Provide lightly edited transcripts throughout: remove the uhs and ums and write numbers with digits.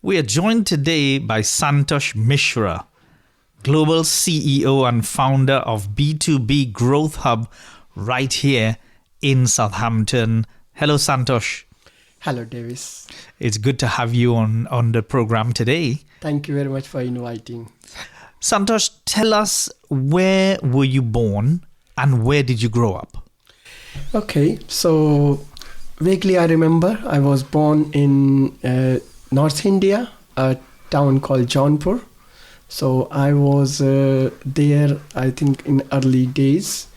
We are joined today by Santosh Mishra, Global CEO and founder of B2B Growth Hub right here in Southampton. Hello, Santosh. Hello, Davis. It's good to have you on the program today. Thank you very much for inviting. Santosh, tell us, where were you born and where did you grow up? Okay, so vaguely I remember I was born in North India, a town called Jaunpur. So I was there, I think, in early days.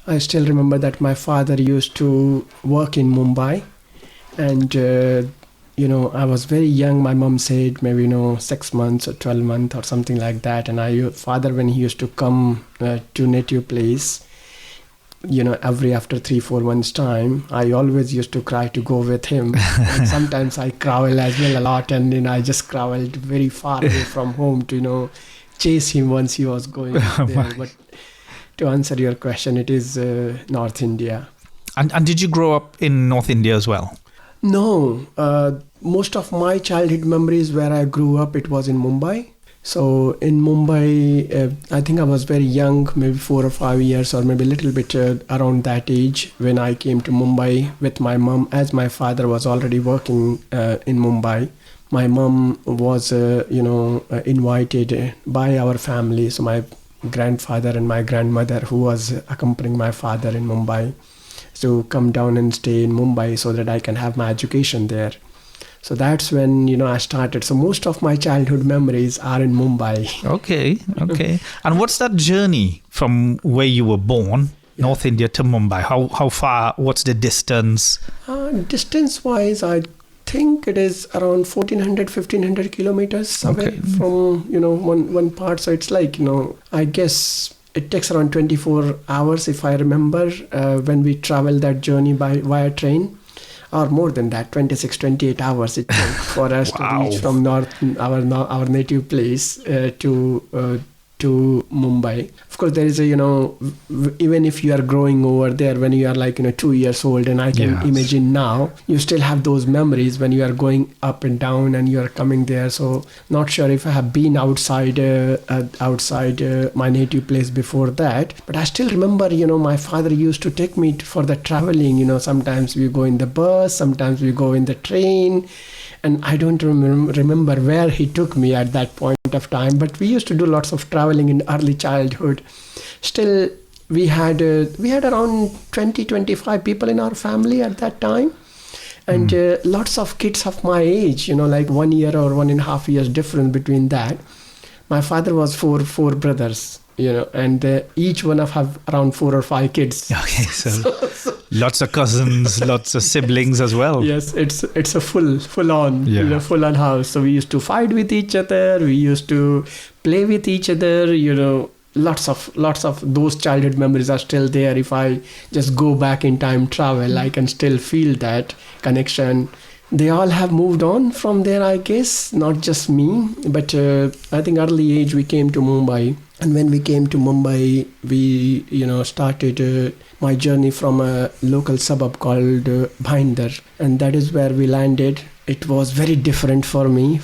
I still remember that my father used to work in Mumbai. And, I was very young. My mom said maybe, 6 months or 12 months or something like that. And father, when he used to come to native place, every after 3-4 months time, I always used to cry to go with him. And sometimes I growl as well a lot. And, I just growled very far away from home to, chase him once he was going there. But to answer your question, it is North India. And did you grow up in North India as well? No, most of my childhood memories where I grew up, it was in Mumbai. So in Mumbai, I think I was very young, maybe 4 or 5 years or maybe a little bit around that age when I came to Mumbai with my mom, as my father was already working in Mumbai. My mom was, invited by our family. So my grandfather and my grandmother, who was accompanying my father in Mumbai, to come down and stay in Mumbai so that I can have my education there. So that's when, I started. So most of my childhood memories are in Mumbai. Okay. And what's that journey from where you were born, North India, to Mumbai? How far? What's the distance? Distance-wise, I think it is around 1,400 kilometers away from, one part. So it's like, I guess it takes around 24 hours, if I remember, when we travel that journey via train, or more than that, 28 hours it took for us to reach from our native place to Mumbai. Of course, there is even if you are growing over there when you are 2 years old, and I can imagine now, you still have those memories when you are going up and down and you are coming there. So not sure if I have been outside my native place before that, but I still remember, my father used to take me for the traveling. Sometimes we go in the bus, sometimes we go in the train. And I don't remember where he took me at that point of time, but we used to do lots of traveling in early childhood. Still, we had around 20-25 people in our family at that time, and lots of kids of my age. 1 year or 1.5 years difference between that. My father was four brothers. And each one have around 4 or 5 kids. Okay, so lots of cousins, lots of siblings as well. Yes, it's a full on house. So we used to fight with each other. We used to play with each other. Lots of those childhood memories are still there. If I just go back in time travel, I can still feel that connection. They all have moved on from there, I guess, not just me. But I think early age we came to Mumbai. And when we came to Mumbai, we, started my journey from a local suburb called Bhinder. And that is where we landed. It was very different for me,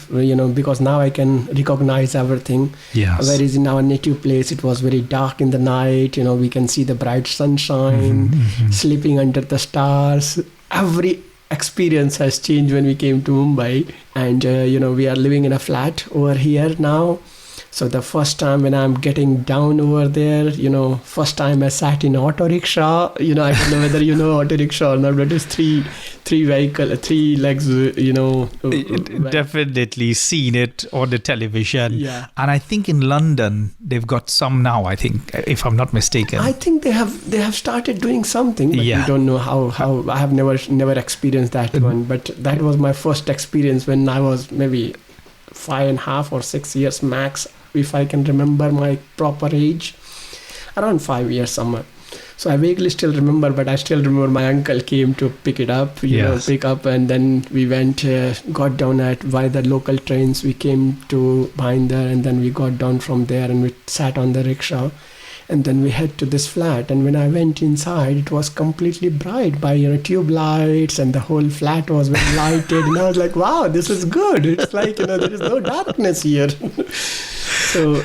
because now I can recognize everything. Yes. Whereas in our native place, it was very dark in the night. We can see the bright sunshine, sleeping under the stars. Every experience has changed when we came to Mumbai. And, we are living in a flat over here now. So the first time when I'm getting down over there, first time I sat in auto rickshaw, I don't know whether you know auto rickshaw or not, but it's three legs, Definitely seen it on the television. Yeah. And I think in London, they've got some now, I think, if I'm not mistaken. I think they have started doing something, but we don't know how. I have never experienced that one. But that was my first experience when I was maybe 5.5 or 6 years max, if I can remember my proper age, around 5 years somewhere. So I vaguely still remember, but I still remember my uncle came to pick it up, pick up, and then we went, got down by the local trains. We came to Bhinder, and then we got down from there and we sat on the rickshaw. And then we head to this flat, and when I went inside, it was completely bright by tube lights, and the whole flat was well lighted. And I was like, wow, this is good. It's like there is no darkness here. So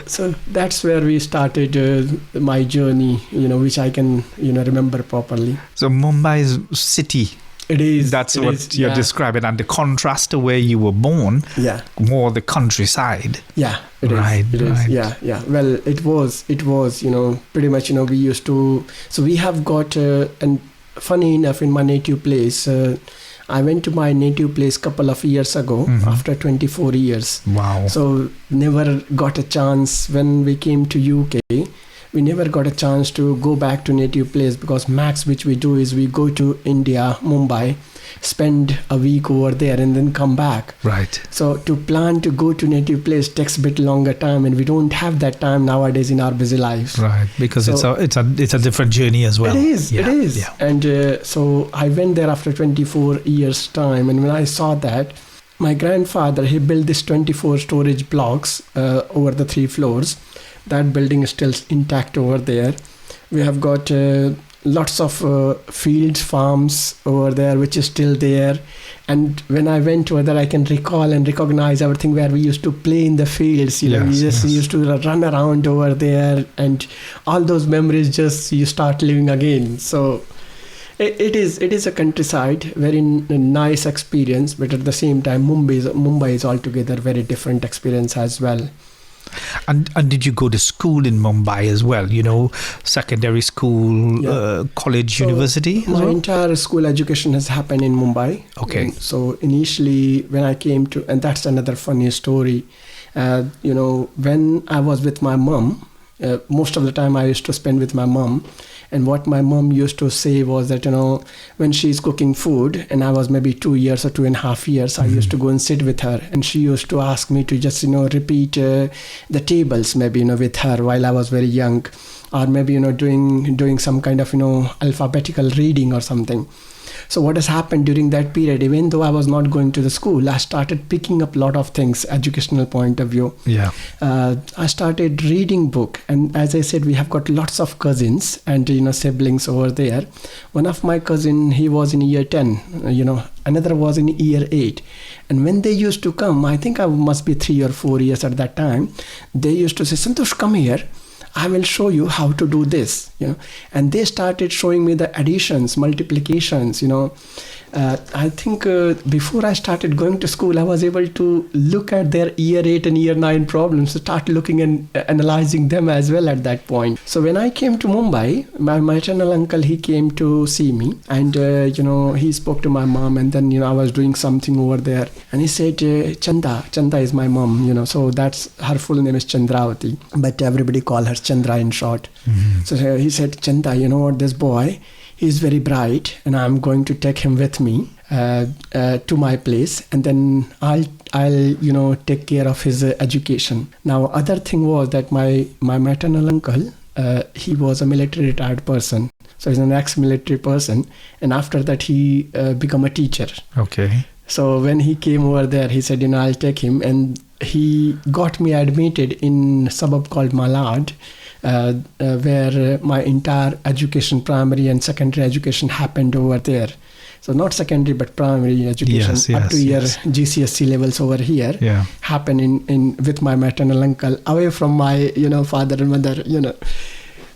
that's where we started my journey, which I can remember properly. So Mumbai's city. It is. That's what you're describing, and the contrast to where you were born. Yeah. More the countryside. Yeah. It is. Yeah. Well, it was. Pretty much. We used to. So we have got, and funny enough, in my native place, I went to my native place couple of years ago after 24 years. Wow. So never got a chance when we came to UK. We never got a chance to go back to native place, because max which we do is we go to India, Mumbai, spend a week over there and then come back. Right. So to plan to go to native place takes a bit longer time, and we don't have that time nowadays in our busy lives. Right, because it's a different journey as well. It is. Yeah. And so I went there after 24 years time, and when I saw that, my grandfather, he built this 24 storage blocks over the 3 floors. That building is still intact over there. We have got lots of fields, farms over there, which is still there. And when I went over there, I can recall and recognize everything where we used to play in the fields. We used to run around over there, and all those memories you start living again. So it is a countryside, very nice experience, but at the same time, Mumbai is altogether very different experience as well. And did you go to school in Mumbai as well? Secondary school, college, university? My entire school education has happened in Mumbai. Okay. So initially, when I came to, and that's another funny story. When I was with my mom, most of the time I used to spend with my mom. And what my mom used to say was that, when she's cooking food, and I was maybe 2 years or 2.5 years, I used to go and sit with her. And she used to ask me to just, repeat the tables maybe, with her while I was very young. Or maybe, doing some kind of, alphabetical reading or something. So what has happened during that period, even though I was not going to the school, I started picking up a lot of things, educational point of view. Yeah. I started reading book. And as I said, we have got lots of cousins and, siblings over there. One of my cousin, he was in year 10, another was in year 8. And when they used to come, I think I must be 3 or 4 years at that time, they used to say, Santosh, come here. I will show you how to do this, and they started showing me the additions, multiplications, I think before I started going to school, I was able to look at their year 8 and year 9 problems, start looking and analyzing them as well at that point. So when I came to Mumbai, my maternal uncle, he came to see me, and, he spoke to my mom, and then, I was doing something over there, and he said, Chanda is my mom, so that's, her full name is Chandravati, but everybody call her Chandra in short. Mm-hmm. So he said, Chanda, you know what, this boy, he's very bright, and I'm going to take him with me to my place, and then I'll take care of his education. Now, other thing was that my maternal uncle, he was a military retired person. So he's an ex-military person, and after that he became a teacher. Okay. So when he came over there, he said, I'll take him, and he got me admitted in a suburb called Malad, where my entire education, primary and secondary education, happened over there. So not secondary but primary education, up to year GCSE levels over here, happened in with my maternal uncle, away from my father and mother,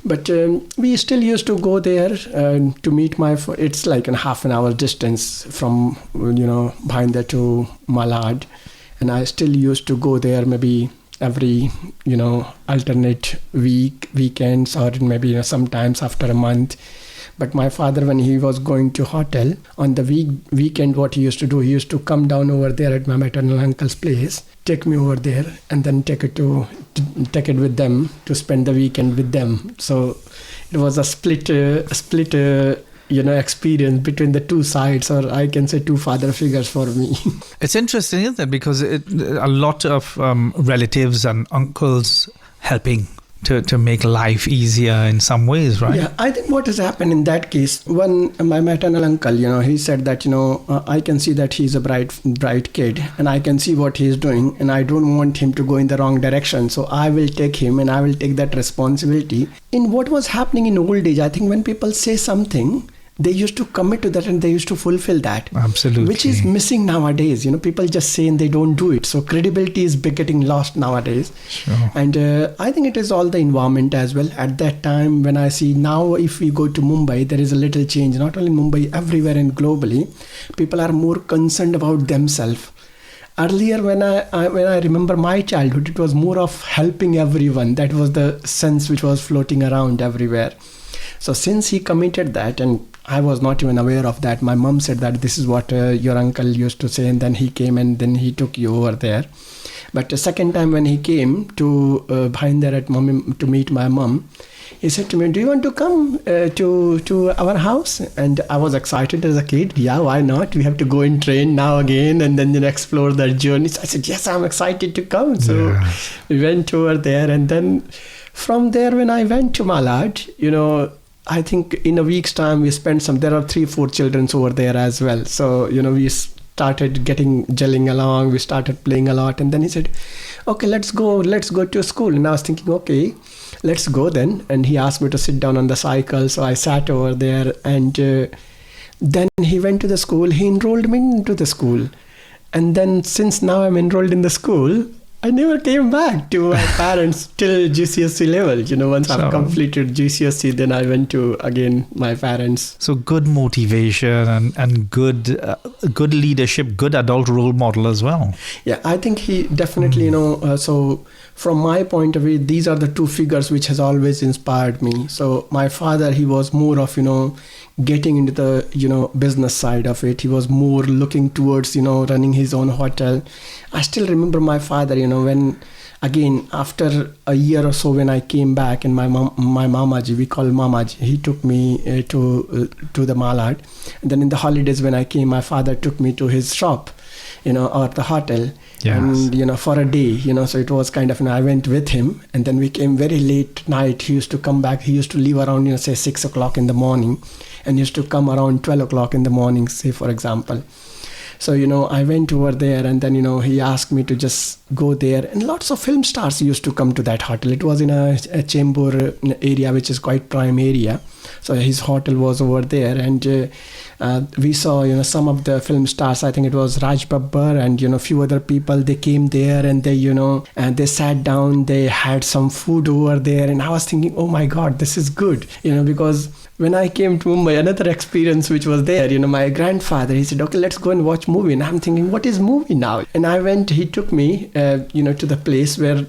But we still used to go there to meet it's like a half an hour distance from Bhinder to Malad, and I still used to go there maybe every alternate weekends, or maybe sometimes after a month. But my father, when he was going to hotel on the weekend, what he used to do, he used to come down over there at my maternal uncle's place, take me over there, and then take it with them to spend the weekend with them. So it was a split experience between the two sides, or I can say two father figures for me. It's interesting, isn't it? Because a lot of relatives and uncles helping to make life easier in some ways, right? Yeah, I think what has happened in that case, my maternal uncle, he said that, I can see that he's a bright kid and I can see what he's doing and I don't want him to go in the wrong direction. So I will take him and I will take that responsibility. In what was happening in old age, I think when people say something, they used to commit to that and they used to fulfill that. Absolutely. Which is missing nowadays. People just say and they don't do it. So credibility is getting lost nowadays. Sure. And I think it is all the environment as well. At that time, when I see now, if we go to Mumbai, there is a little change. Not only in Mumbai, everywhere and globally, people are more concerned about themselves. Earlier, when I remember my childhood, it was more of helping everyone. That was the sense which was floating around everywhere. So since he committed that, and I was not even aware of that, my mom said that this is what your uncle used to say, and then he came and then he took you over there. But the second time when he came to Bhinder at Mummy to meet my mom, he said to me, do you want to come to our house? And I was excited as a kid. Yeah, why not? We have to go in train now again and then explore that journey. So I said, yes, I'm excited to come. So we went over there. And then from there, when I went to Malad, I think in a week's time, we spent there are 3-4 children over there as well. So, we started gelling along. We started playing a lot. And then he said, okay, let's go to school. And I was thinking, okay, let's go then. And he asked me to sit down on the cycle. So I sat over there and then he went to the school. He enrolled me into the school. And then since now I'm enrolled in the school, I never came back to my parents till GCSE level. Once I've completed GCSE, then I went to, again, my parents. So good motivation and good leadership, good adult role model as well. Yeah, I think he definitely, so from my point of view, these are the two figures which has always inspired me. So my father, he was more of, getting into the, business side of it. He was more looking towards, running his own hotel. I still remember my father, when, again, after a year or so, when I came back and my Mamaji, we call Mamaji, he took me to the Malad. And then in the holidays when I came, my father took me to his shop, or the hotel. Yes. And, for a day, so it was kind of, I went with him and then we came very late night. He used to come back. He used to leave around, say 6 o'clock in the morning and used to come around 12 o'clock in the morning, say, for example. So, I went over there and then, he asked me to just go there. And lots of film stars used to come to that hotel. It was in a Chembur area, which is quite prime area. So his hotel was over there. And we saw, some of the film stars. I think it was Raj Babbar and, a few other people. They came there and they, and they sat down. They had some food over there. And I was thinking, oh my God, this is good. Because when I came to Mumbai, another experience which was there, my grandfather, he said, okay, let's go and watch movie. And I'm thinking, what is movie now? And I went, he took me, to the place where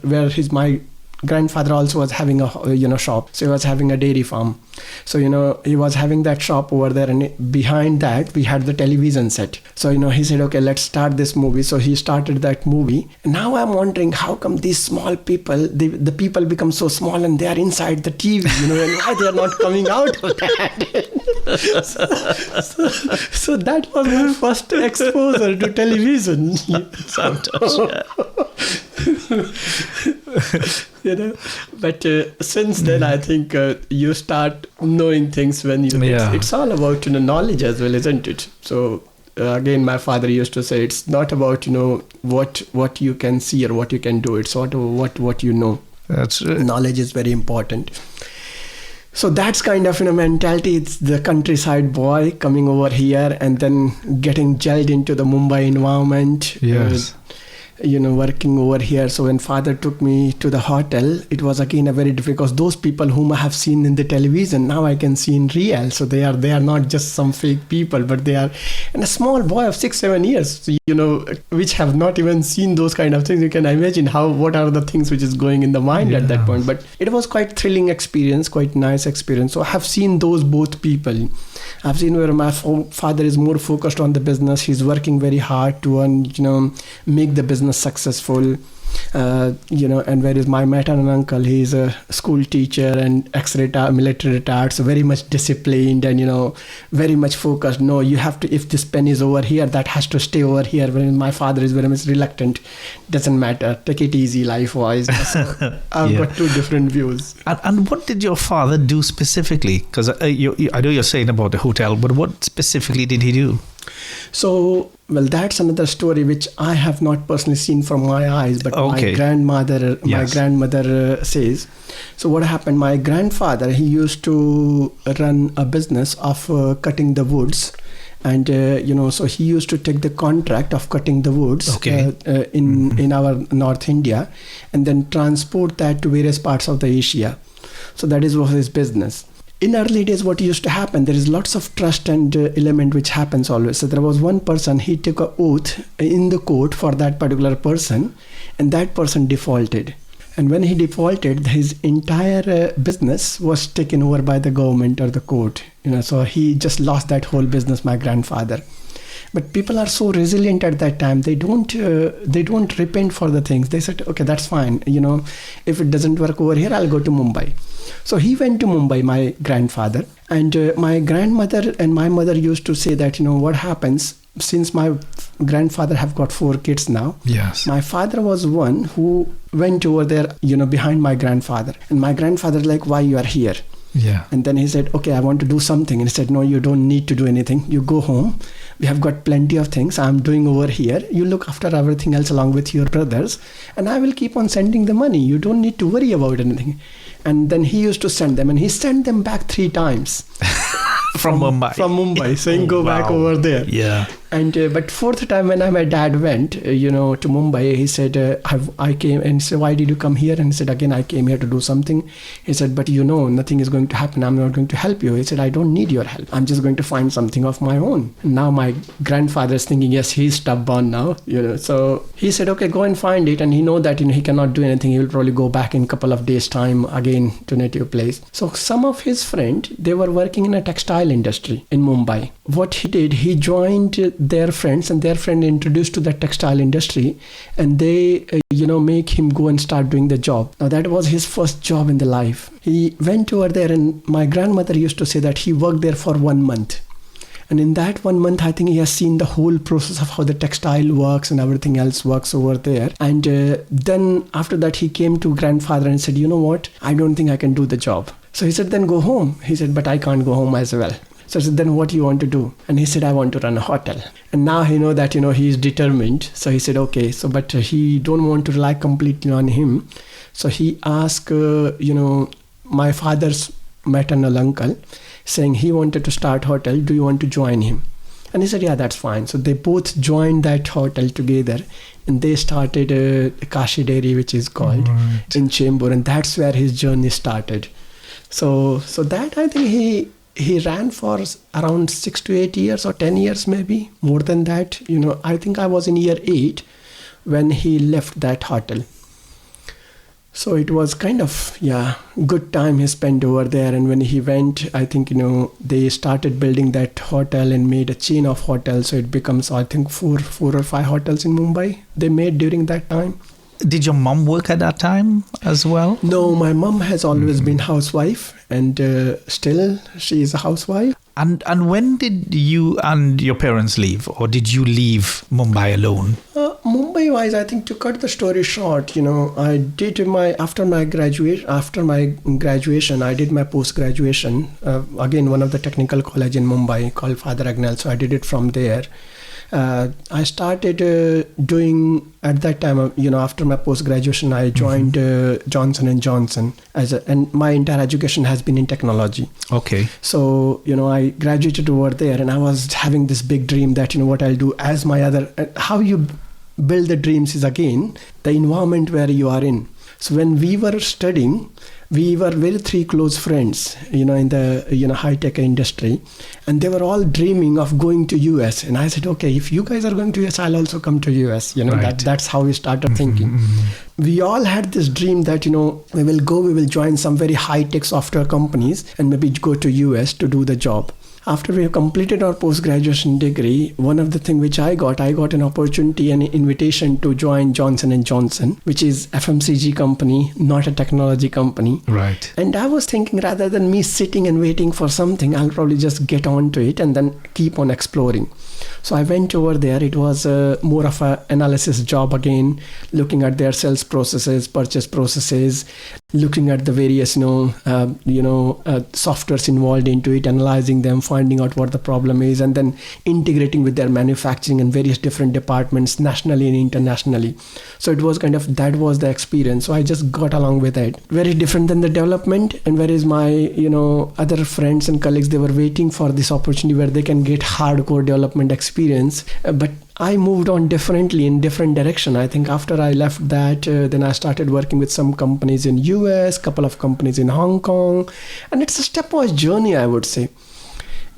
my grandfather also was having a shop. So he was having a dairy farm. So, he was having that shop over there, and behind that we had the television set. So, he said, okay, let's start this movie. So he started that movie. And now I'm wondering, how come these small people, the people become so small and they are inside the TV, and why they are not coming out of that? so that was my first exposure to television. Santosh, But since then, I think you start knowing things when it's all about knowledge as well, isn't it? So again, my father used to say, it's not about what you can see or what you can do. It's sort of what you know. That's right. Knowledge is very important. So that's kind of mentality. It's the countryside boy coming over here and then getting gelled into the Mumbai environment. Yes. Working over here. So when father took me to the hotel, it was again a very difficult, because those people whom I have seen in the television, now I can see in real. So they are not just some fake people, but they are, and a small boy of 6-7 years, which have not even seen those kind of things. You can imagine what are the things which is going in the mind at that point. But it was quite thrilling experience, quite nice experience. So I have seen those both people. I've seen where my father is more focused on the business. He's working very hard to make the business successful. And where is my maternal uncle? He's a school teacher and military retired, so very much disciplined and, very much focused. No, you have to, if this pen is over here, that has to stay over here. When my father is very much reluctant, doesn't matter, take it easy life-wise. So I've got two different views. And what did your father do specifically? Because I know you're saying about the hotel, but what specifically did he do? So, well, that's another story which I have not personally seen from my eyes, but my grandmother says. So what happened, my grandfather, he used to run a business of cutting the woods. And, so he used to take the contract of cutting the woods in our North India and then transport that to various parts of the Asia. So that was his business. In early days, what used to happen, there is lots of trust and element which happens always. So there was one person, he took an oath in the court for that particular person, and that person defaulted. And when he defaulted, his entire business was taken over by the government or the court. So he just lost that whole business, my grandfather. But people are so resilient at that time. They don't repent for the things. They said, okay, that's fine. If it doesn't work over here, I'll go to Mumbai. So he went to Mumbai, my grandfather. And my grandmother and my mother used to say that, what happens, since my grandfather have got 4 kids now. Yes. My father was one who went over there, behind my grandfather. And my grandfather like, why you are here? Yeah. And then he said, okay, I want to do something. And he said, no, you don't need to do anything. You go home. We have got plenty of things I'm doing over here. You look after everything else along with your brothers. And I will keep on sending the money. You don't need to worry about anything. And then he used to send them. And he sent them back 3 times. From Mumbai. From Mumbai, saying go back over there. Yeah. And but 4th time when my dad went, to Mumbai, he said, I came, and he said, why did you come here? And he said, again, I came here to do something. He said, but nothing is going to happen. I'm not going to help you. He said, I don't need your help. I'm just going to find something of my own. And now my grandfather is thinking, yes, he's stubborn now, So he said, okay, go and find it. And he know that, he cannot do anything. He will probably go back in a couple of days' time again to native place. So some of his friends, they were working in a textile industry in Mumbai. What he did, he joined their friends, and their friend introduced to the textile industry, and they make him go and start doing the job. Now that was his first job in the life. He went over there, and my grandmother used to say that he worked there for 1 month. And in that 1 month, I think he has seen the whole process of how the textile works and everything else works over there. And then after that, he came to grandfather and said, you know what, I don't think I can do the job. So he said, then go home. He said, but I can't go home as well. So I said, then what do you want to do? And he said, I want to run a hotel. And now he know that, he is determined. So he said, okay. So, but he don't want to rely completely on him. So he asked, my father's maternal uncle, saying he wanted to start hotel. Do you want to join him? And he said, yeah, that's fine. So they both joined that hotel together. And they started Kashi Dairy, which is called, in Chembur. And that's where his journey started. So that I think he ran for around 6 to 8 years or 10 years, maybe more than that. I think I was in year 8 when he left that hotel. So it was kind of, good time he spent over there. And when he went, I think, they started building that hotel and made a chain of hotels. So it becomes, I think, 4 or 5 hotels in Mumbai they made during that time. Did your mom work at that time as well? No, my mom has always been housewife, and still she is a housewife. And when did you and your parents leave, or did you leave Mumbai alone? Mumbai-wise, I think to cut the story short, I did after my graduation, I did my post-graduation. Again, one of the technical college in Mumbai called Father Agnel. So I did it from there. I started doing at that time, after my post-graduation, I joined Johnson & Johnson and my entire education has been in technology. Okay. So, I graduated over there, and I was having this big dream that, what I'll do as my other, how you build the dreams is again the environment where you are in. So when we were studying, we were very 3 close friends, in the, high-tech industry, and they were all dreaming of going to US. And I said, okay, if you guys are going to US, I'll also come to US. Right. That's how we started thinking. We all had this dream that, we will join some very high-tech software companies and maybe go to US to do the job. After we have completed our post-graduation degree, one of the things which I got an opportunity and an invitation to join Johnson & Johnson, which is FMCG company, not a technology company. Right. And I was thinking, rather than me sitting and waiting for something, I'll probably just get on to it and then keep on exploring. So I went over there. It was more of an analysis job again, looking at their sales processes, purchase processes, looking at the various softwares involved into it, analyzing them, finding out what the problem is, and then integrating with their manufacturing and various different departments nationally and internationally. So it was that was the experience. So I just got along with it. Very different than the development. And whereas my other friends and colleagues, they were waiting for this opportunity where they can get hardcore development experience, but I moved on differently in different direction. I think after I left that, then I started working with some companies in US, couple of companies in Hong Kong, and it's a stepwise journey, I would say.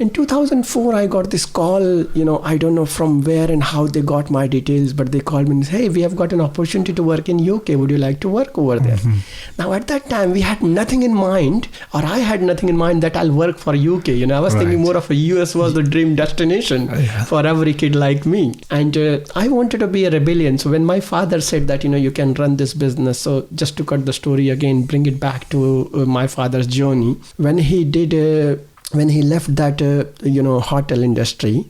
In 2004, I got this call, I don't know from where and how they got my details, but they called me and said, hey, we have got an opportunity to work in UK. Would you like to work over there? Mm-hmm. Now, at that time, we had nothing in mind, or I had nothing in mind that I'll work for UK. I was thinking more of a US was the dream destination for every kid like me. And I wanted to be a rebellion. So when my father said that, you can run this business. So just to cut the story again, bring it back to my father's journey. When he left that, hotel industry,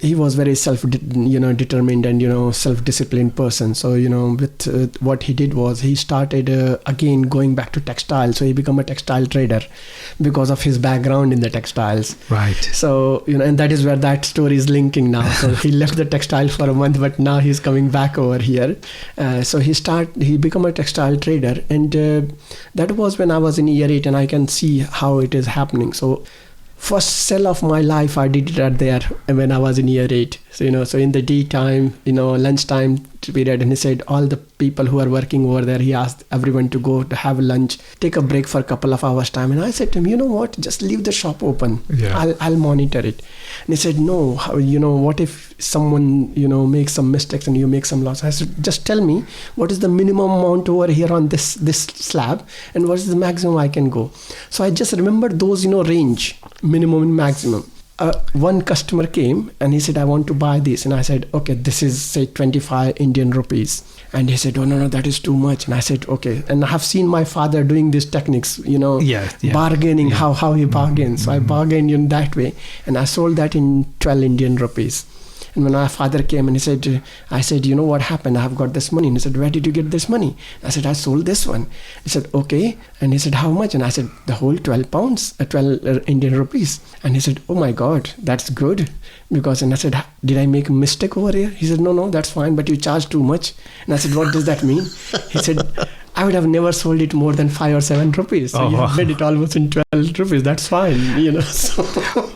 he was very determined and, self-disciplined person. So, with what he did was he started again going back to textile. So he became a textile trader because of his background in the textiles. Right. So, and that is where that story is linking now. So he left the textile for a month, but now he's coming back over here. So he became a textile trader. And that was when I was in year 8, and I can see how it is happening. So first sell of my life, I did it there when I was in year 8. So, so in the daytime, lunchtime period, and he said all the people who are working over there, he asked everyone to go to have lunch, take a break for a couple of hours time. And I said to him, you know what, just leave the shop open. Yeah. I'll monitor it. And he said, no, what if someone, makes some mistakes and you make some loss? I said, just tell me what is the minimum amount over here on this slab and what is the maximum I can go. So I just remembered those, range, minimum and maximum. One customer came and he said, I want to buy this. And I said, okay, this is say 25 Indian rupees. And he said, oh, no, that is too much. And I said, okay. And I have seen my father doing these techniques, bargaining, how he bargains. So I bargained in that way. And I sold that in 12 Indian rupees. And when my father came and I said, what happened? I have got this money. And he said, where did you get this money? I said, I sold this one. He said, okay. And he said, how much? And I said, the whole 12 Indian rupees. And he said, oh my God, that's good. And I said, did I make a mistake over here? He said, no, that's fine, but you charge too much. And I said, what does that mean? He said, I would have never sold it more than 5 or 7 rupees. So you have made it almost in 12 rupees. That's fine,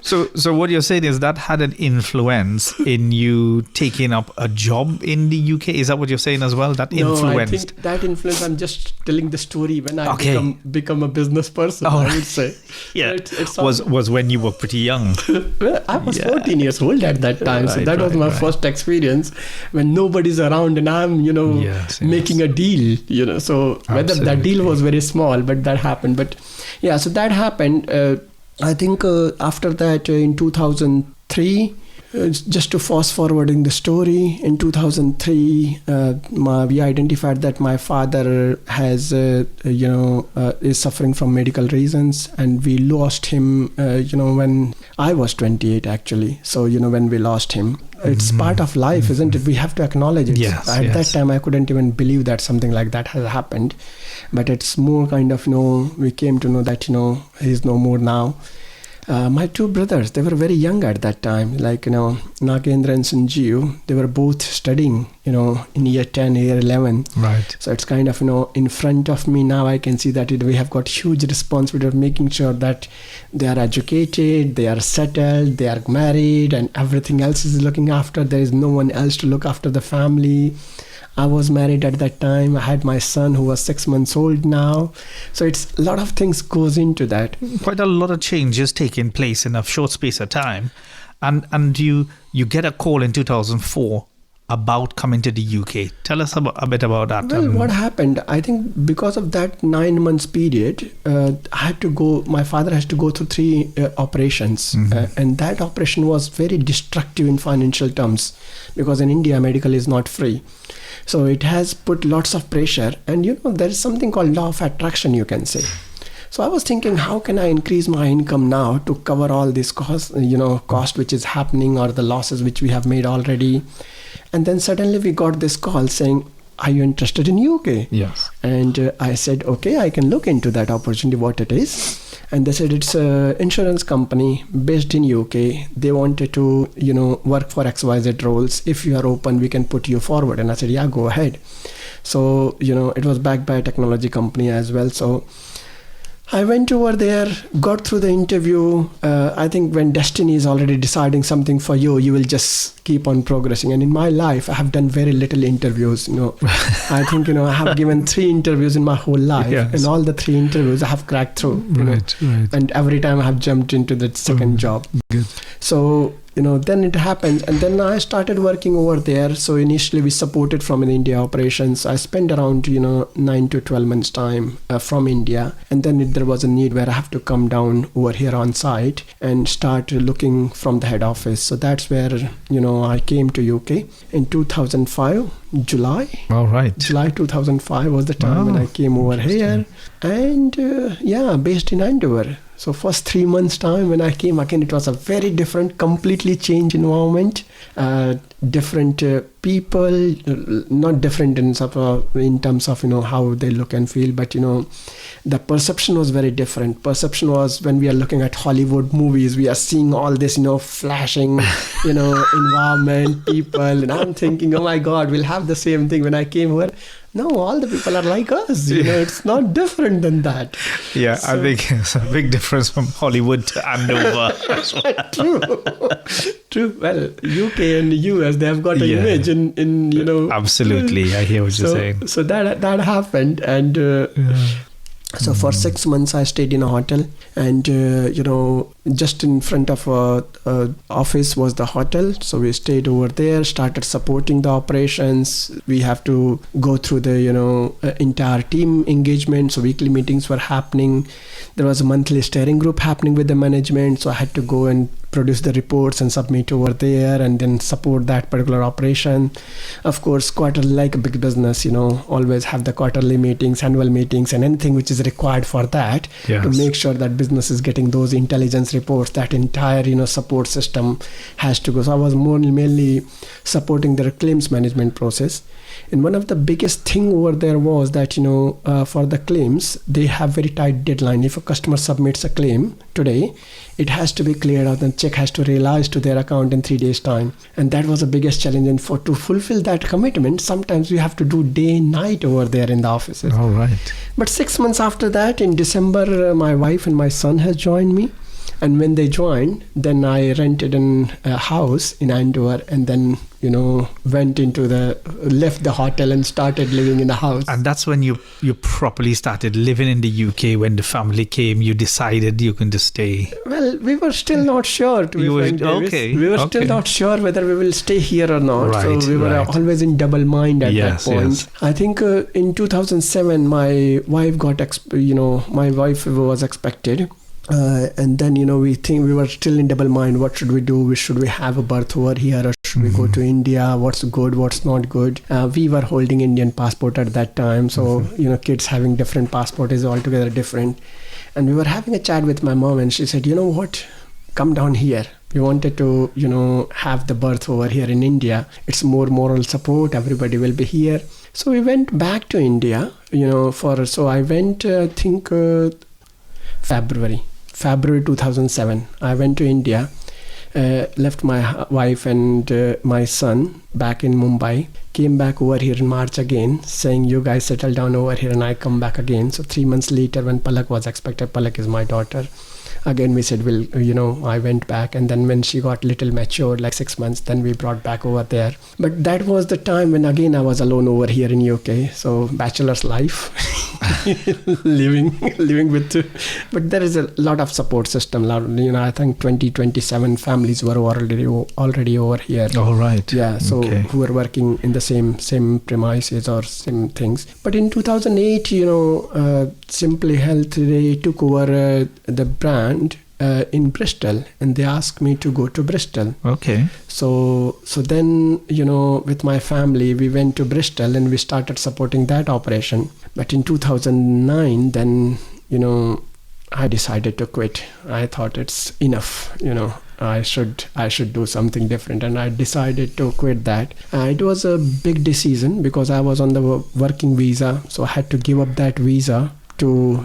So what you're saying is that had an influence in you taking up a job in the UK? Is that what you're saying as well? That influenced? No, I think that influence, I'm just telling the story when I become a business person, I would say. Yeah, was when you were pretty young. Well, I was 14 years old at that time. So that was my first experience when nobody's around and I'm, making a deal, So whether that deal was very small, but that happened. But yeah, so that happened. I think after that in 2003, just to fast forward in the story, in 2003, we identified that my father has, is suffering from medical reasons, and we lost him, when I was 28 actually. So, when we lost him. It's part of life, isn't it? We have to acknowledge it. Yes, At that time, I couldn't even believe that something like that has happened. But it's more kind of, we came to know that, he's no more now. My 2 brothers, they were very young at that time, like, Nagendra and Sanjeev, they were both studying, in year 10, year 11. Right. So it's kind of, in front of me now, I can see that we have got huge responsibility of making sure that they are educated, they are settled, they are married, and everything else is looking after. There is no one else to look after the family. I was married at that time. I had my son who was 6 months old now. So it's a lot of things goes into that. Quite a lot of changes taking place in a short space of time. And you get a call in 2004 about coming to the UK? Tell us a bit about that. Well, what happened, I think because of that 9 months period, my father has to go through 3 operations. And that operation was very destructive in financial terms, because in India, medical is not free. So it has put lots of pressure. And there is something called law of attraction, you can say. So I was thinking, how can I increase my income now to cover all this cost which is happening, or the losses which we have made already. And then suddenly we got this call saying, are you interested in UK? Yes. And I said, okay, I can look into that opportunity, what it is. And they said, it's an insurance company based in UK. They wanted to, work for XYZ roles. If you are open, we can put you forward. And I said, yeah, go ahead. So, it was backed by a technology company as well. So I went over there, got through the interview. I think when destiny is already deciding something for you, you will just keep on progressing. And in my life, I have done very little interviews. I think, I have given 3 interviews in my whole life. Yes. And all the 3 interviews I have cracked through. Right. And every time I have jumped into the second job. Good. So, then it happened. And then I started working over there. So initially we supported from in India operations. I spent around, 9 to 12 months time from India. And then there was a need where I have to come down over here on site and start looking from the head office. So that's where, I came to UK in 2005, July. All right. July 2005 was the time when I came over here. And based in Andover. So first 3 months time when I came, again, it was a very different, completely changed environment, different people, not different in terms of, how they look and feel, but, the perception was very different. Perception was when we are looking at Hollywood movies, we are seeing all this, flashing, environment, people, and I'm thinking, oh my God, we'll have the same thing when I came over. No, all the people are like us. It's not different than that. Yeah, so, I think it's a big difference from Hollywood to Andover. True. Well, UK and US, they have got an image in. Absolutely, I hear what you're saying. So that happened, and. So for 6 months I stayed in a hotel, and just in front of office was the hotel. So we stayed over there, started supporting the operations. We have to go through the entire team engagement. So weekly meetings were happening. There was a monthly steering group happening with the management. So I had to go and produce the reports and submit over there, and then support that particular operation. Of course, quarterly, like a big business, always have the quarterly meetings, annual meetings, and anything which is required for that, to make sure that business is getting those intelligence reports. That entire support system has to go. So I was mainly supporting their claims management process. And one of the biggest thing over there was that for the claims, they have very tight deadline. If a customer submits a claim today, it has to be cleared out and check has to realize to their account in 3 days time. And that was the biggest challenge. And to fulfill that commitment, sometimes we have to do day and night over there in the offices. All right. But 6 months after that, in December, my wife and my son has joined me. And when they joined, then I rented a house in Andover, and then, left the hotel and started living in a house. And that's when you properly started living in the UK. When the family came, you decided you can just stay. Well, we were still not sure, to be frank, Davis. We were still not sure whether we will stay here or not. Right, so we were always in double mind at that point. Yes. I think in 2007, my wife was expected. And then, we were still in double mind. What should we do? Should we have a birth over here, or should we go to India? What's good? What's not good? We were holding Indian passport at that time. So, kids having different passport is altogether different. And we were having a chat with my mom, and she said, you know what? Come down here. We wanted to, have the birth over here in India. It's more moral support. Everybody will be here. So we went back to India, so I went, I think, February 2007, I went to India, left my wife and my son back in Mumbai, came back over here in March again, saying, you guys settle down over here and I come back again. So 3 months later, when Palak was expected, Palak is my daughter, again we said, I went back. And then when she got little matured, like 6 months, then we brought back over there. But that was the time when again I was alone over here in UK. So bachelor's life. living with, but there is a lot of support system. I think 27 families were already over here. All right. Yeah, so who were working in the same premises or same things. But in 2008, Simply Health, they took over the brand in Bristol, and they asked me to go to Bristol. Okay. So then, with my family, we went to Bristol and we started supporting that operation. But in 2009, then, I decided to quit. I thought it's enough, I should do something different, and I decided to quit that. It was a big decision because I was on the working visa, so I had to give up that visa to,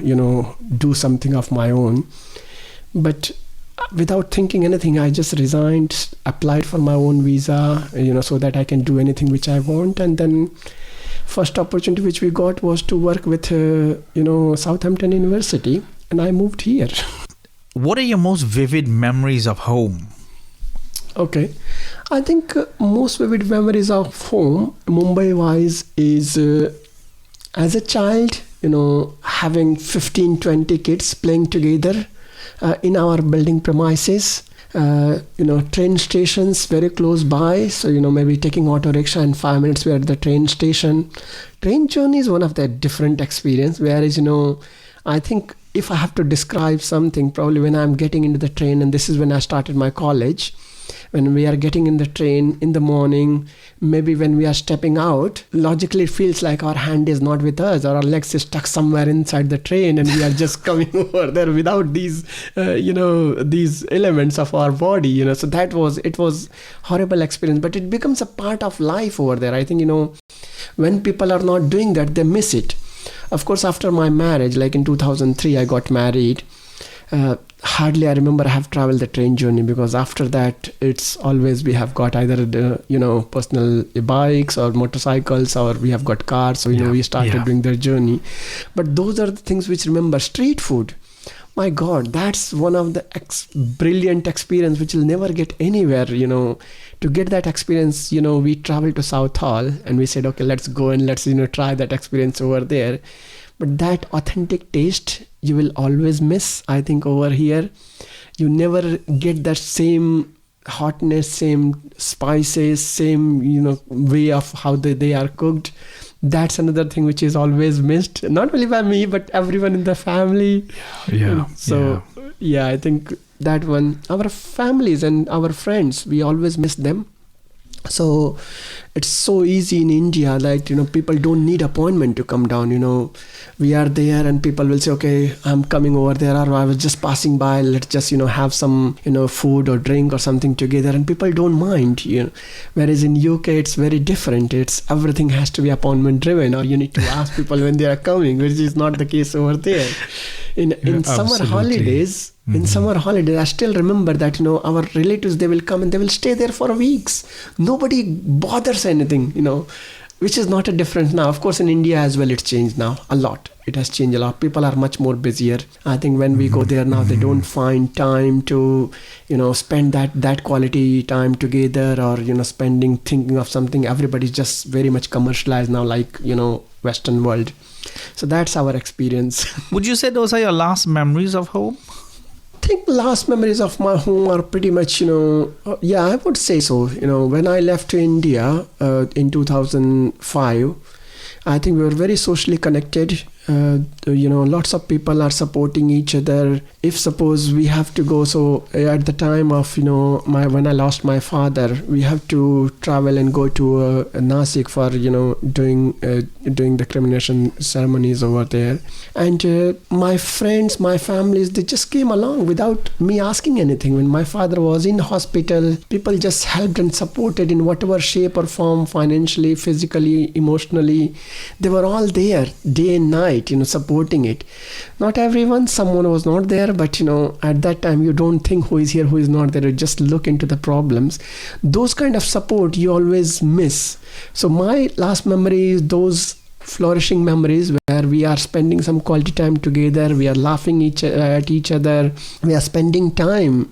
do something of my own. But without thinking anything, I just resigned, applied for my own visa, so that I can do anything which I want. And then first opportunity which we got was to work with, Southampton University, and I moved here. What are your most vivid memories of home? Okay. I think most vivid memories of home, Mumbai-wise, is as a child, having 15, 20 kids playing together in our building premises. Train stations very close by. So, maybe taking auto rickshaw in 5 minutes we're at the train station. Train journey is one of the different experience. Whereas, I think if I have to describe something, probably when I'm getting into the train, and this is when I started my college, when we are getting in the train in the morning, maybe when we are stepping out, logically it feels like our hand is not with us, or our legs is stuck somewhere inside the train, and we are just coming over there without these, these elements of our body, So it was horrible experience, but it becomes a part of life over there. I think, when people are not doing that, they miss it. Of course, after my marriage, like in 2003, I got married. Hardly I remember I have traveled the train journey, because after that it's always we have got either personal bikes or motorcycles, or we have got cars, so we started doing the journey. But those are the things which remember. Street food, my God, that's one of the brilliant experience which will never get anywhere. To get that experience, we traveled to Southall and we said, okay, let's go and let's try that experience over there. But that authentic taste you will always miss. I think over here you never get that same hotness, same spices, same way of how they are cooked. That's another thing which is always missed, not only by me but everyone in the family. I think that one, our families and our friends, we always miss them. So it's so easy in India, like, people don't need appointment to come down. We are there and people will say, okay, I'm coming over there, or I was just passing by, let's just, have some, food or drink or something together, and people don't mind, Whereas in UK, it's very different. It's everything has to be appointment driven, or you need to ask people when they are coming, which is not the case over there. In summer holidays, I still remember that, our relatives, they will come and they will stay there for weeks. Nobody bothers anything, which is not a difference now. Of course, in India as well, it's changed now a lot. It has changed a lot. People are much more busier. I think when we go there now, they don't find time to, spend that quality time together, or, thinking of something. Everybody's just very much commercialized now, like, Western world. So that's our experience. Would you say those are your last memories of home? I think last memories of my home are pretty much, I would say so. When I left to India in 2005, I think we were very socially connected. Lots of people are supporting each other. If suppose we have to go, so at the time of, when I lost my father, we have to travel and go to Nasik for, doing the cremation ceremonies over there. And my friends, my families, they just came along without me asking anything. When my father was in hospital, people just helped and supported in whatever shape or form, financially, physically, emotionally. They were all there day and night, supporting it. Not everyone, someone was not there, but at that time you don't think who is here, who is not there. You just look into the problems. Those kind of support you always miss. So my last memory is those flourishing memories where we are spending some quality time together. We are laughing at each other. We are spending time,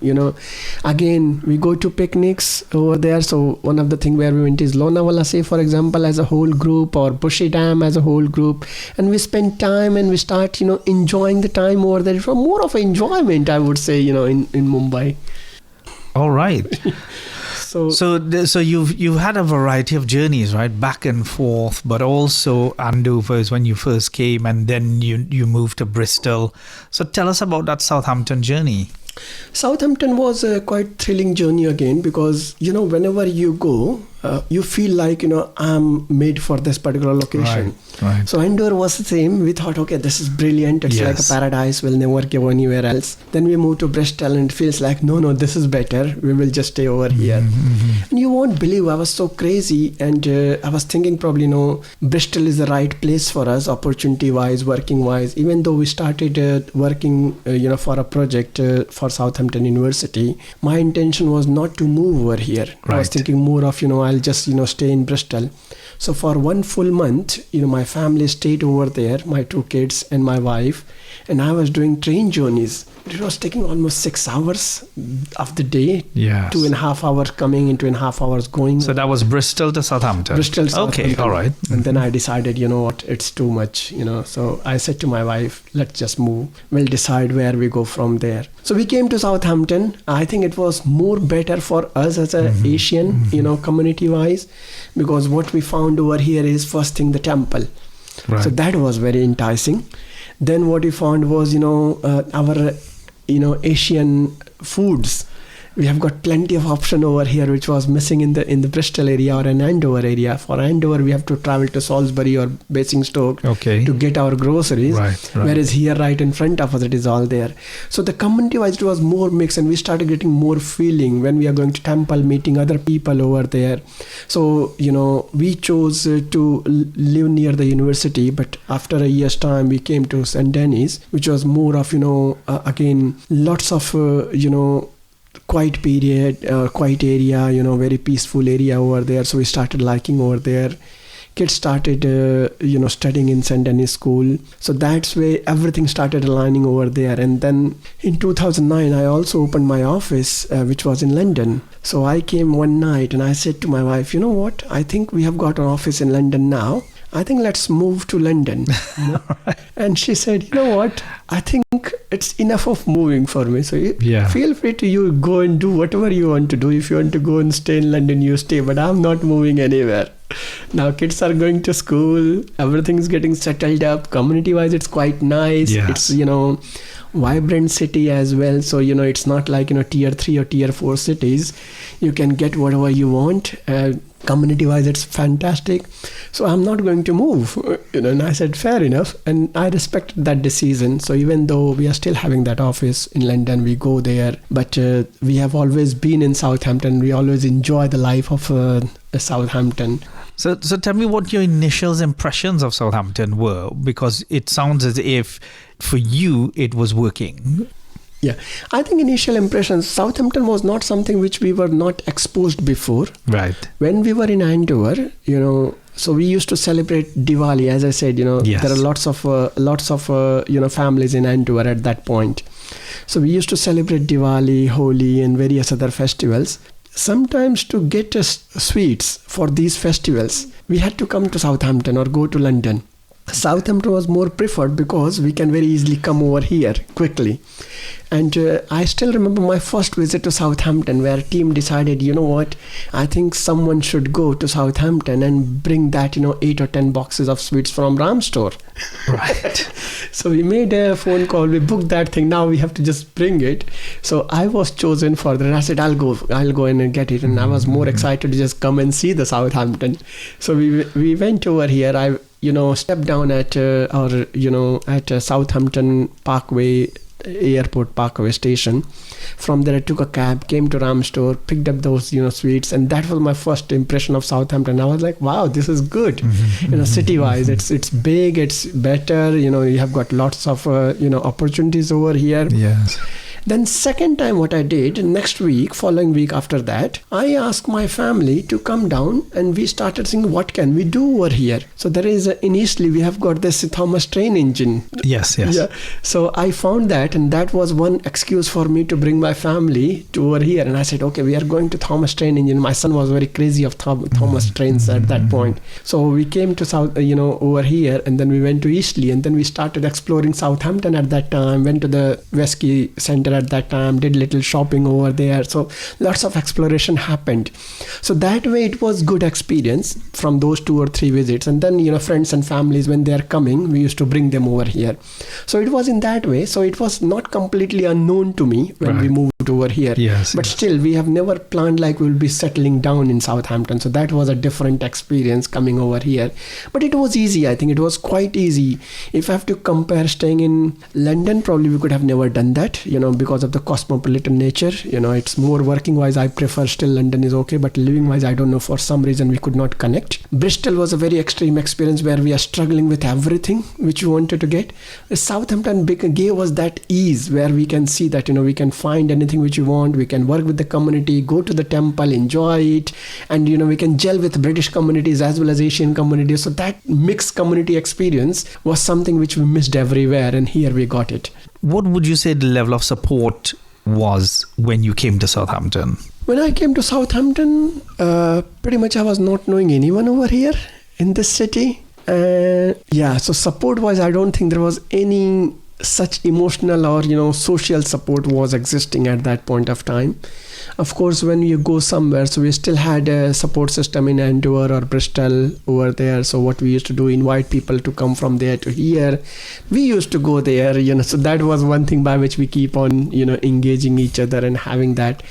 Again, we go to picnics over there. So one of the things where we went is Lonavala, say for example, as a whole group, or Bushy Dam as a whole group. And we spend time and we start, enjoying the time over there. It was more of an enjoyment, I would say, in Mumbai. All right. So you've had a variety of journeys, right? Back and forth, but also Andover is when you first came, and then you moved to Bristol. So tell us about that Southampton journey. Southampton was a quite thrilling journey again, because whenever you go, you feel like I'm made for this particular location. Right. So Andover was the same. We thought, okay, this is brilliant. It's like a paradise. We'll never go anywhere else. Then we moved to Bristol and it feels like, no, this is better. We will just stay over here. Mm-hmm. And you won't believe, I was so crazy, and I was thinking probably, Bristol is the right place for us, opportunity-wise, working-wise. Even though we started working, for a project for Southampton University, my intention was not to move over here. Right. I was thinking more of, I'll just, stay in Bristol. So for 1 full month, my family stayed over there, my 2 kids and my wife, and I was doing train journeys. It was taking almost 6 hours of the day. Yes. 2.5 hours coming and 2.5 hours going. So that was Bristol to Southampton. Bristol, Southampton. Okay, all right. And then I decided, what, it's too much, So I said to my wife, let's just move. We'll decide where we go from there. So we came to Southampton. I think it was more better for us as an Asian, community-wise, because what we found over here is first thing the temple. Right. So that was very enticing. Then what we found was, our Asian foods. We have got plenty of option over here, which was missing in the Bristol area or an Andover area. For Andover, we have to travel to Salisbury or Basingstoke to get our groceries. Right. Whereas here, right in front of us, it is all there. So the community-wise, it was more mixed, and we started getting more feeling when we are going to temple, meeting other people over there. So, we chose to live near the university, but after a year's time, we came to St. Denis, which was more of, again, lots of, quiet area, very peaceful area over there. So we started liking over there. Kids started, studying in St. Denis School. So that's where everything started aligning over there. And then in 2009, I also opened my office, which was in London. So I came one night and I said to my wife, you know what? I think we have got an office in London now. I think let's move to London. And she said, you know what? I think it's enough of moving for me. So feel free to you go and do whatever you want to do. If you want to go and stay in London, you stay. But I'm not moving anywhere. Now kids are going to school. Everything's getting settled up. Community-wise, it's quite nice. Yes. It's, vibrant city as well. So, it's not like, tier 3 or tier 4 cities. You can get whatever you want. Community-wise, it's fantastic. So I'm not going to move. And I said, fair enough. And I respected that decision. So even though we are still having that office in London, we go there. But we have always been in Southampton. We always enjoy the life of Southampton. So tell me what your initial impressions of Southampton were, because it sounds as if for you it was working. Yeah, I think initial impressions, Southampton was not something which we were not exposed before. Right. When we were in Andover, so we used to celebrate Diwali, as I said, Yes. There are lots of families in Andover at that point. So we used to celebrate Diwali, Holi and various other festivals. Sometimes to get us sweets for these festivals, we had to come to Southampton or go to London. Southampton was more preferred because we can very easily come over here quickly. And I still remember my first visit to Southampton, where team decided, you know what, I think someone should go to Southampton and bring that, 8 or 10 boxes of sweets from Ram store. Right. So we made a phone call, we booked that thing, now we have to just bring it. So I was chosen for that. I said, I'll go in and get it. And I was more excited to just come and see the Southampton. So we went over here. I stepped down at Southampton Parkway, Airport Parkway station. From there I took a cab, came to Ram store, picked up those sweets, and that was my first impression of Southampton. I was like, wow, this is good. City wise, it's big, it's better. You have got lots of opportunities over here. Yes. Then second time what I did, next week, following week after that, I asked my family to come down and we started thinking, what can we do over here? So there is, initially we have got this Thomas train engine. Yes. Yeah. So I found that, and that was one excuse for me to bring my family to over here. And I said, okay, we are going to Thomas train engine. My son was very crazy of Thomas trains at that point. So we came to South, over here, and then we went to Eastleigh, and then we started exploring Southampton at that time, went to the Westquay Centre at that time, did little shopping over there. So lots of exploration happened. So that way it was good experience from those 2 or 3 visits. And then, friends and families, when they are coming, we used to bring them over here. So it was in that way. So it was not completely unknown to me when we moved over here. But still, we have never planned like we'll be settling down in Southampton. So that was a different experience coming over here. But it was easy. I think it was quite easy. If I have to compare staying in London, probably we could have never done that, because of the cosmopolitan nature. It's more working wise. I prefer still London is okay, but living wise, I don't know, for some reason we could not connect. Bristol was a very extreme experience where we are struggling with everything which we wanted to get. Southampton gave us that ease where we can see that, we can find anything which we want. We can work with the community, go to the temple, enjoy it. And, we can gel with British communities as well as Asian communities. So that mixed community experience was something which we missed everywhere. And here we got it. What would you say the level of support was when you came to Southampton? When I came to Southampton, pretty much I was not knowing anyone over here in this city. So support-wise, I don't think there was any such emotional or, social support was existing at that point of time. Of course, when you go somewhere, so we still had a support system in Andover or Bristol over there. So what we used to do, invite people to come from there to here. We used to go there, so that was one thing by which we keep on, engaging each other and having that.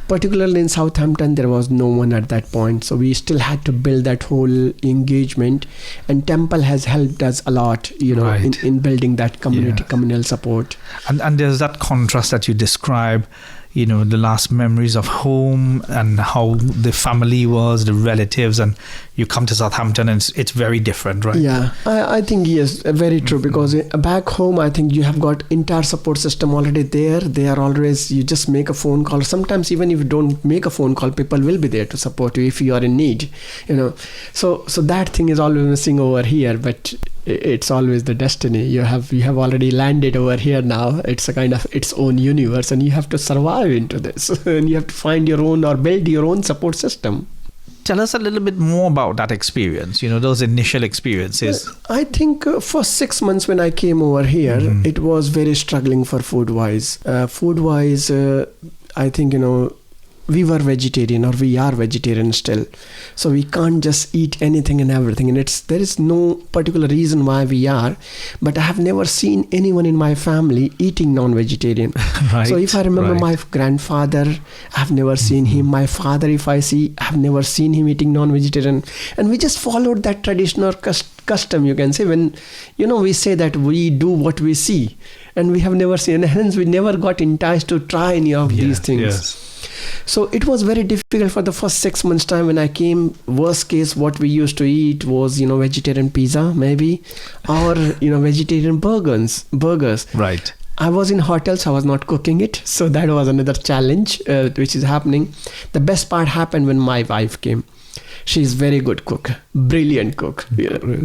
Particularly in Southampton, there was no one at that point. So we still had to build that whole engagement. And Temple has helped us a lot, in building that communal support. And there's that contrast that you describe, the last memories of home and how the family was, the relatives, and you come to Southampton and it's very different, right? Yeah, I think yes, very true. Because back home, I think you have got entire support system already there. They are always, you just make a phone call. Sometimes even if you don't make a phone call, people will be there to support you if you are in need, So that thing is always missing over here, but it's always the destiny. You have already landed over here now. It's a kind of its own universe, and you have to survive into this. And you have to find your own or build your own support system. Tell us a little bit more about that experience, those initial experiences. I think for 6 months when I came over here, it was very struggling for food-wise. I think, we were vegetarian, or we are vegetarian still. So we can't just eat anything and everything. And there is no particular reason why we are. But I have never seen anyone in my family eating non-vegetarian. Right, so if I remember my grandfather, I've never seen him. My father, if I see, I've never seen him eating non-vegetarian. And we just followed that traditional custom, you can say. When, we say that we do what we see. And we have never seen, and hence we never got enticed to try any of these things. Yes. So it was very difficult for the first 6 months time when I came. Worst case, what we used to eat was, vegetarian pizza maybe, or, vegetarian burgers. Right. I was in hotels, I was not cooking it. So that was another challenge which is happening. The best part happened when my wife came. She's very good cook, brilliant cook.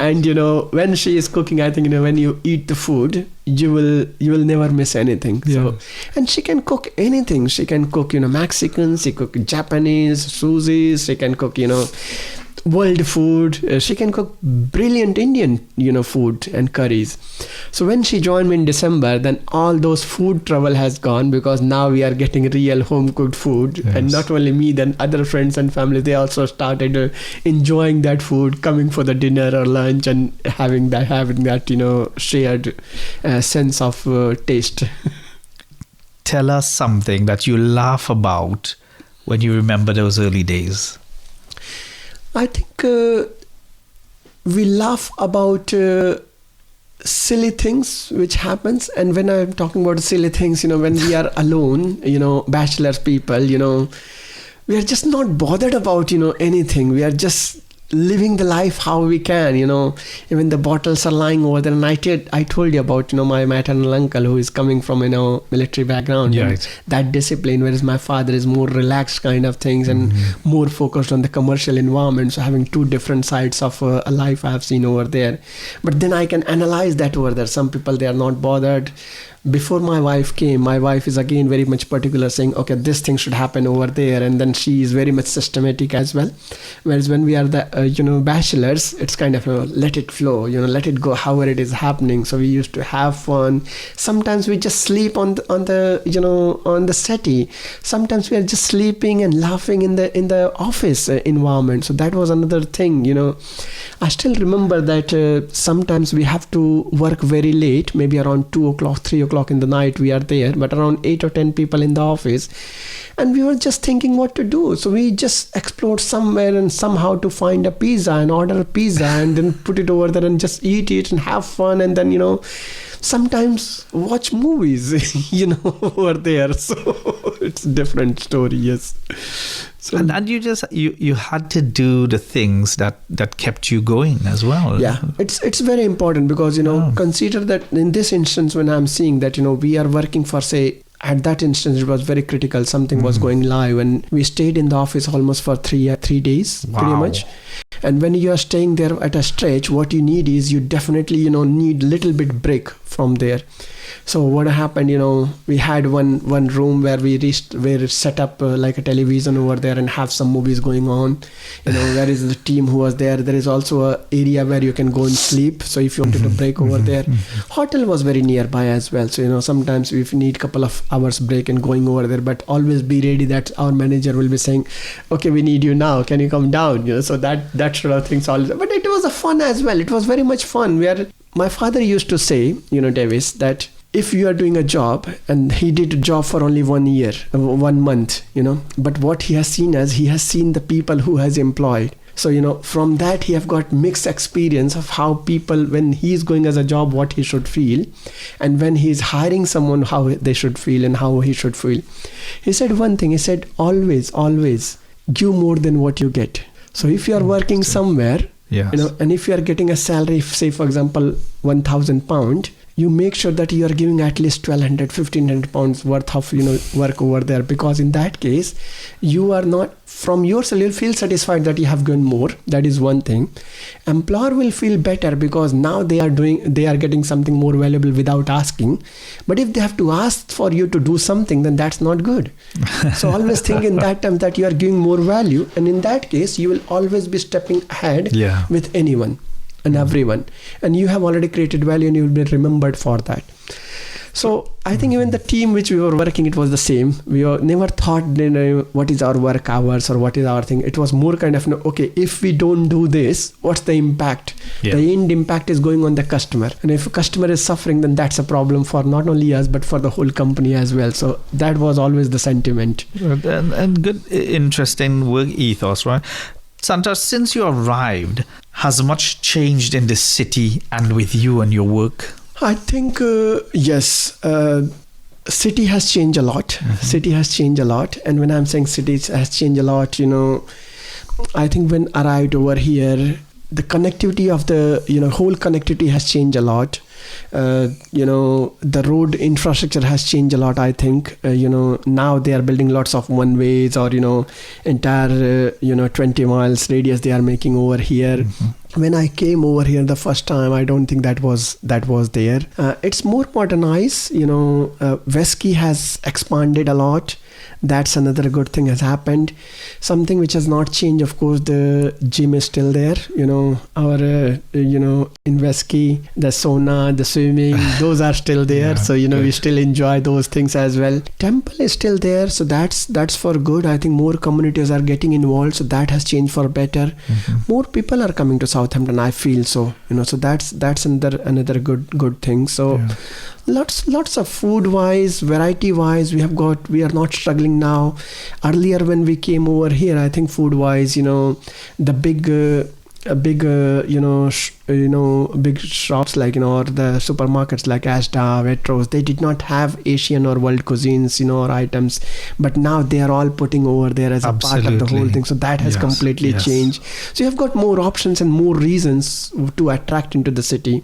And when she is cooking, I think when you eat the food, you will never miss anything. So, and she can cook anything. She can cook Mexican, she cook Japanese, sushi, she can cook world food. She can cook brilliant Indian food and curries. So when she joined me in December, then all those food trouble has gone, because now we are getting real home cooked food. Yes. And not only me, then other friends and family, they also started enjoying that food, coming for the dinner or lunch, and having that shared sense of taste. Tell us something that you laugh about when you remember those early days. I think we laugh about silly things which happens. And when I'm talking about silly things, when we are alone, bachelor people, we are just not bothered about, anything. We are just living the life how we can, even the bottles are lying over there. And I told you about, my maternal uncle who is coming from, military background. Yeah, and that discipline, whereas my father is more relaxed kind of things and more focused on the commercial environment. So having two different sides of a life I have seen over there. But then I can analyze that over there. Some people, they are not bothered. Before my wife came, my wife is again very much particular, saying, okay, this thing should happen over there. And then she is very much systematic as well. Whereas when we are the, bachelors, it's kind of, let it flow, let it go however it is happening. So we used to have fun. Sometimes we just sleep on the settee. Sometimes we are just sleeping and laughing in the office environment. So that was another thing, I still remember that sometimes we have to work very late, maybe around 2 o'clock, 3 o'clock in the night we are there, but around 8 or 10 people in the office. And we were just thinking what to do. So we just explored somewhere and somehow to find a pizza and order a pizza and then put it over there and just eat it and have fun. And then, sometimes watch movies, over there. So it's a different story, yes. So, and you had to do the things that kept you going as well. Yeah, it's very important because, consider that in this instance, when I'm seeing that, we are working for, say, at that instance, it was very critical. Something was going live and we stayed in the office almost for 3 days, pretty much. And when you are staying there at a stretch, what you need is you definitely, need little bit break from there. So what happened, we had one room where we set up like a television over there and have some movies going on. Where is the team who was there? There is also a area where you can go and sleep. So if you wanted to break over there, hotel was very nearby as well. So, sometimes if you need a couple of hours break and going over there, but always be ready that our manager will be saying, okay, we need you now. Can you come down? So that sort of things always. But it was a fun as well. It was very much fun. My father used to say, Davis, that if you are doing a job, and he did a job for only 1 year, 1 month, but what he has seen the people who has employed. So, from that he have got mixed experience of how people, when he is going as a job, what he should feel, and when he is hiring someone, how they should feel and how he should feel. He said one thing, he said, always give more than what you get. So if you are working somewhere, and if you are getting a salary, say for example, £1,000, you make sure that you are giving at least 1,200, 1,500 pounds worth of work over there, because in that case you are not, from yourself you'll feel satisfied that you have given more. That is one thing. Employer will feel better because now they are getting something more valuable without asking. But if they have to ask for you to do something, then that's not good. So always think in that time that you are giving more value, and in that case you will always be stepping ahead with anyone and everyone, and you have already created value and you will be remembered for that. So I think even the team which we were working, it was the same. We never thought, what is our work hours or what is our thing. It was more kind of, okay, if we don't do this, what's the impact? The end impact is going on the customer. And if a customer is suffering, then that's a problem for not only us, but for the whole company as well. So that was always the sentiment. And good, interesting work ethos, right? Santosh, since you arrived, has much changed in this city and with you and your work? I think, yes. City has changed a lot. City has changed a lot. And when I'm saying city has changed a lot, I think when I arrived over here, the connectivity of the, whole connectivity has changed a lot. The road infrastructure has changed a lot, I think. Now they are building lots of one ways or, entire, 20 miles radius they are making over here. When I came over here the first time, I don't think that was there. It's more modernized. Wesky has expanded a lot. That's another good thing has happened. Something which has not changed, of course, the gym is still there. Our in Wesky, the sauna, the swimming, those are still there. So we still enjoy those things as well. Temple is still there, so that's for good. I think more communities are getting involved, so that has changed for better. More people are coming to Southampton, I feel so. So that's another good thing. So lots of food wise, variety wise, we are not struggling now. Earlier when we came over here, I think food wise, the big a big, big shops like, or the supermarkets like Asda, Waitrose, they did not have Asian or world cuisines, or items, but now they are all putting over there as a part of the whole thing. So that has completely changed. So you have got more options and more reasons to attract into the city.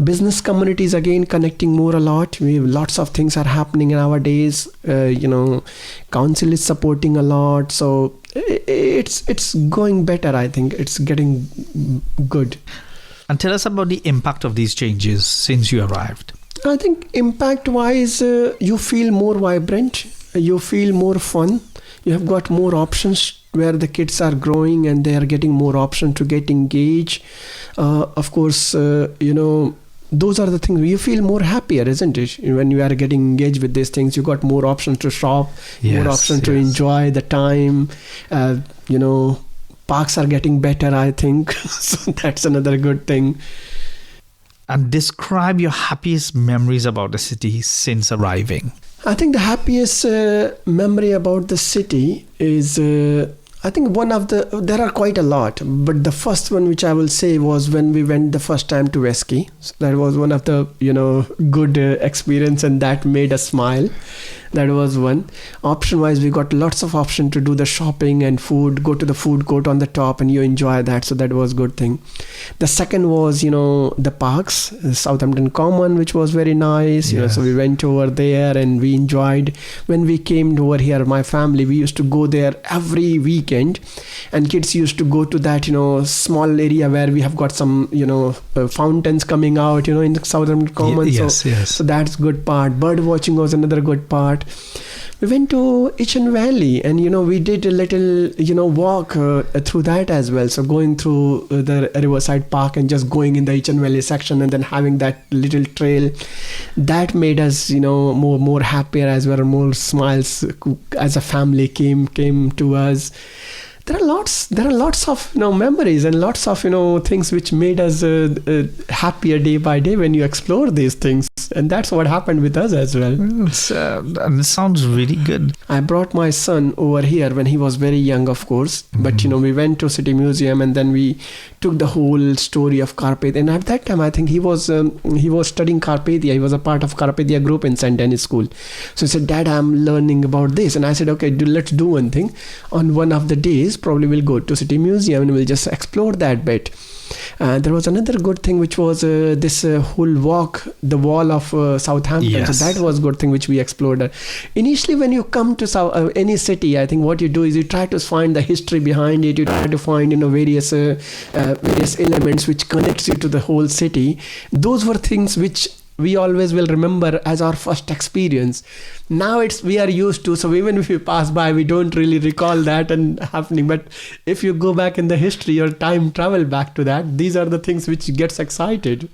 Business communities again connecting more a lot. We have lots of things are happening nowadays. Council is supporting a lot. So it's going better. I think it's getting good. And tell us about the impact of these changes since you arrived. I think impact-wise, you feel more vibrant, you feel more fun, you have got more options where the kids are growing and they are getting more options to get engaged. Of course, those are the things you feel more happier, isn't it? When you are getting engaged with these things, you got more options to shop, more options to enjoy the time. Parks are getting better, I think. So that's another good thing. And describe your happiest memories about the city since arriving. I think the happiest memory about the city is, I think there are quite a lot, but the first one which I will say was when we went the first time to Wesky. So that was one of the, good experience, and that made us smile. That was one. Option-wise, we got lots of option to do the shopping and food, go to the food court on the top and you enjoy that. So that was a good thing. The second was, the parks, Southampton Common, which was very nice. So we went over there and we enjoyed. When we came over here, my family, we used to go there every weekend, and kids used to go to that, small area where we have got some, fountains coming out, in the Southampton Common. So that's good part. Bird watching was another good part. We went to Itchen Valley and, we did a little, walk through that as well. So going through the Riverside Park and just going in the Itchen Valley section and then having that little trail, that made us, more happier as well. More smiles as a family came to us. There are lots of memories and lots of things which made us happier day by day when you explore these things, and that's what happened with us as well. And it sounds really good. I brought my son over here when he was very young, of course, but we went to City Museum and then we took the whole story of Carpathia, and at that time I think he was studying Carpathia. He was a part of Carpathia group in St. Denis School. So he said, "Dad, I'm learning about this," and I said, "Okay, let's do one thing. On one of the days, probably we'll go to City Museum and we'll just explore that bit." There was another good thing which was this whole walk, the wall of Southampton. So that was good thing which we explored. Initially, when you come to any city, I think what you do is you try to find the history behind it. You try to find various elements which connects you to the whole city. Those were things which we always will remember as our first experience. Now we are used to, so even if you pass by, we don't really recall that and happening. But if you go back in the history or time travel back to that, these are the things which gets excited.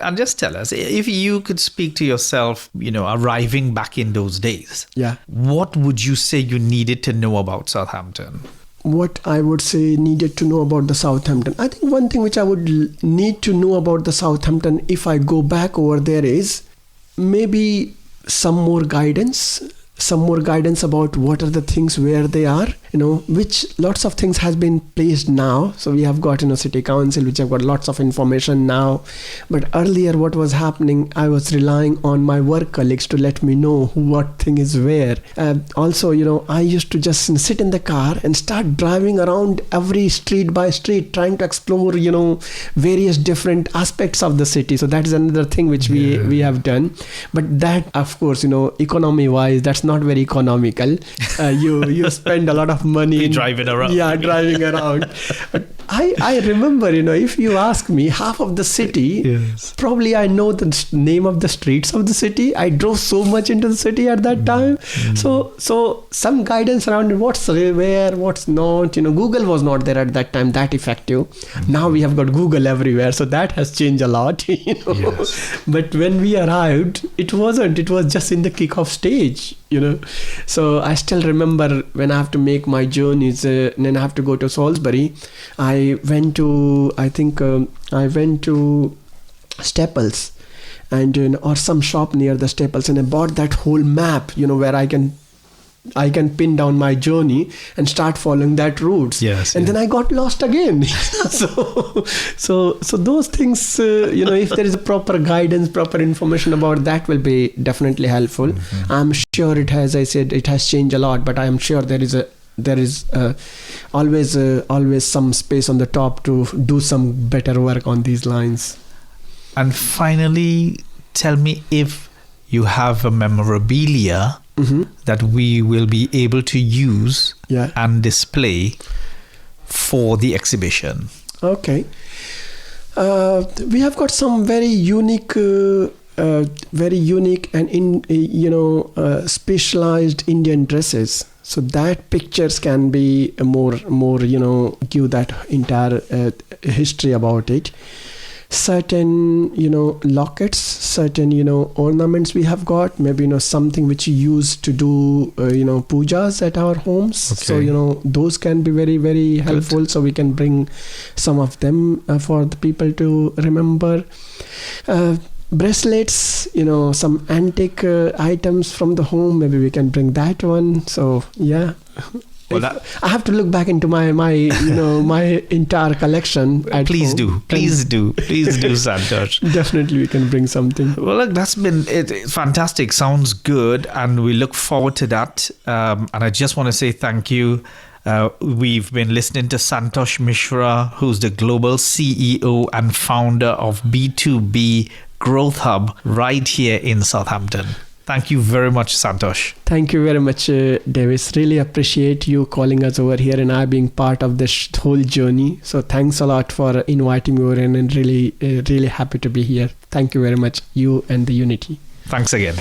And just tell us, if you could speak to yourself, arriving back in those days, what would you say you needed to know about Southampton? What I would say needed to know about the Southampton. I think one thing which I would need to know about the Southampton if I go back over there is maybe some more guidance about what are the things, where they are, which lots of things has been placed now. So we have got, City Council, which have got lots of information now. But earlier what was happening, I was relying on my work colleagues to let me know what thing is where. Also, I used to just sit in the car and start driving around every street by street, trying to explore, various different aspects of the city. So that is another thing which we have done. But that, of course, economy wise, that's not very economical. You spend a lot of money driving around. Driving around. But I remember, if you ask me, half of the city, probably I know the name of the streets of the city. I drove so much into the city at that time. So some guidance around what's where, what's not. Google was not there at that time that effective. Now we have got Google everywhere, so that has changed a lot. But when we arrived, it wasn't. It was just in the kickoff stage. So I still remember when I have to make my journeys, then I have to go to Salisbury. I went to Staples and or some shop near the Staples, and I bought that whole map, where I can I can pin down my journey and start following that routes. Yes, and then I got lost again. so those things, if there is a proper guidance, proper information about that, will be definitely helpful. I'm sure it has, I said, it has changed a lot, but I am sure there is always some space on the top to do some better work on these lines. And finally, tell me if you have a memorabilia that we will be able to use and display for the exhibition. Okay. We have got some very unique and specialized Indian dresses. So that pictures can be more give that entire history about it. Certain lockets, certain ornaments we have got, maybe something which you use to do pujas at our homes. Okay. So those can be very, very helpful. Good. So we can bring some of them for the people to remember. Bracelets, some antique items from the home, maybe we can bring that one. So yeah. Well, I have to look back into my my entire collection. Please do, Santosh. Definitely, we can bring something. Well, look, that's been fantastic. Sounds good, and we look forward to that. And I just want to say thank you. We've been listening to Santosh Mishra, who's the global CEO and founder of B2B Growth Hub right here in Southampton. Thank you very much, Santosh. Thank you very much, Davis. Really appreciate you calling us over here and I being part of this whole journey. So thanks a lot for inviting me over and really happy to be here. Thank you very much, you and the Unity. Thanks again.